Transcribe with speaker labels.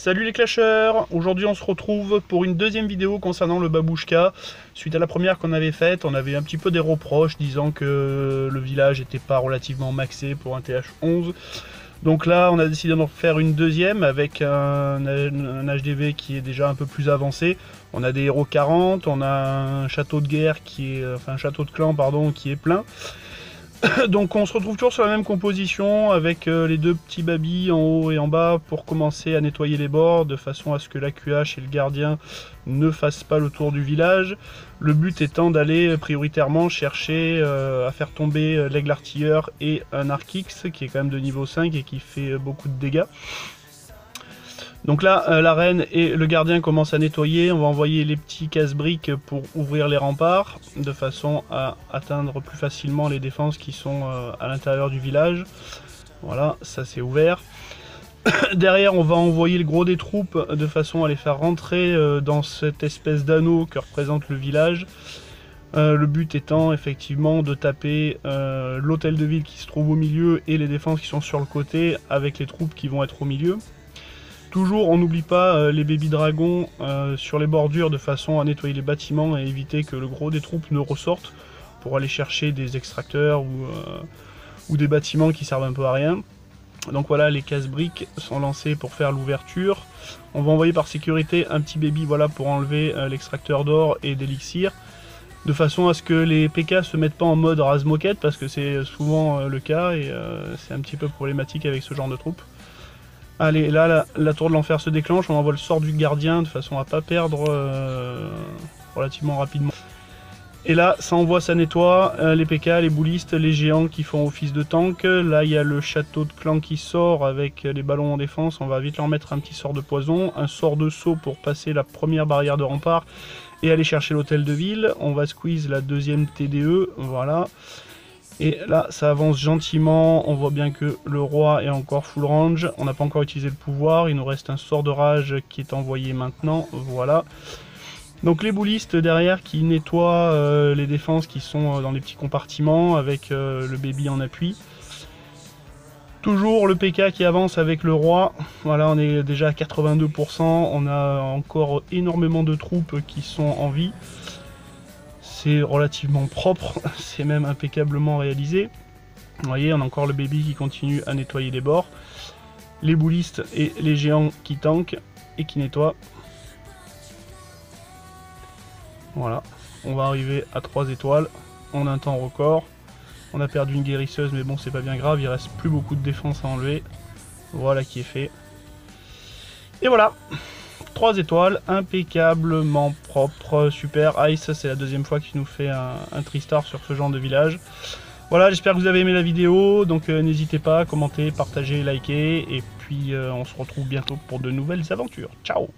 Speaker 1: Salut les clasheurs. Aujourd'hui on se retrouve pour une deuxième vidéo concernant le babouchka. Suite à la première qu'on avait faite, on avait un petit peu des reproches disant que le village n'était pas relativement maxé pour un TH11. Donc là on a décidé d'en faire une deuxième avec un HDV qui est déjà un peu plus avancé. On a des héros 40, on a un château de guerre qui est, enfin un château de clan pardon, qui est plein. Donc on se retrouve toujours sur la même composition avec les deux petits babys en haut et en bas pour commencer à nettoyer les bords de façon à ce que l'AQH et le gardien ne fassent pas le tour du village. Le but étant d'aller prioritairement chercher à faire tomber l'aigle artilleur et un Archix qui est quand même de niveau 5 et qui fait beaucoup de dégâts. Donc là, la reine et le gardien commencent à nettoyer. On va envoyer les petits casse-briques pour ouvrir les remparts, de façon à atteindre plus facilement les défenses qui sont à l'intérieur du village. Voilà, ça c'est ouvert. Derrière, on va envoyer le gros des troupes, de façon à les faire rentrer dans cette espèce d'anneau que représente le village. Le but étant effectivement de taper l'hôtel de ville qui se trouve au milieu et les défenses qui sont sur le côté, avec les troupes qui vont être au milieu. Toujours, on n'oublie pas les baby dragons sur les bordures de façon à nettoyer les bâtiments et éviter que le gros des troupes ne ressortent pour aller chercher des extracteurs ou des bâtiments qui servent un peu à rien. Donc voilà, les casse-briques sont lancés pour faire l'ouverture. On va envoyer par sécurité un petit baby voilà, pour enlever l'extracteur d'or et d'élixir, de façon à ce que les PK se mettent pas en mode rase-moquette, parce que c'est souvent le cas et c'est un petit peu problématique avec ce genre de troupes. Allez, là, la tour de l'enfer se déclenche, on envoie le sort du gardien de façon à pas perdre relativement rapidement. Et là, ça envoie, ça nettoie, les PK, les boulistes, les géants qui font office de tank. Là, il y a le château de clan qui sort avec les ballons en défense, on va vite leur mettre un petit sort de poison, un sort de saut pour passer la première barrière de rempart et aller chercher l'hôtel de ville. On va squeeze la deuxième TDE, voilà. Et là, ça avance gentiment, on voit bien que le roi est encore full range, on n'a pas encore utilisé le pouvoir, il nous reste un sort de rage qui est envoyé maintenant, voilà. Donc les boulistes derrière qui nettoient les défenses qui sont dans les petits compartiments avec le baby en appui. Toujours le PK qui avance avec le roi, voilà, on est déjà à 82%, on a encore énormément de troupes qui sont en vie. C'est relativement propre, c'est même impeccablement réalisé. Vous voyez, on a encore le baby qui continue à nettoyer les bords. Les boulistes et les géants qui tankent et qui nettoient. Voilà, on va arriver à 3 étoiles en un temps record. On a perdu une guérisseuse, mais bon, c'est pas bien grave, il reste plus beaucoup de défense à enlever. Voilà qui est fait. Et voilà, 3 étoiles, impeccablement propre, super. Ice, c'est la deuxième fois qu'il nous fait un Tristar sur ce genre de village. Voilà, j'espère que vous avez aimé la vidéo, donc n'hésitez pas à commenter, partager, liker, et puis on se retrouve bientôt pour de nouvelles aventures. Ciao!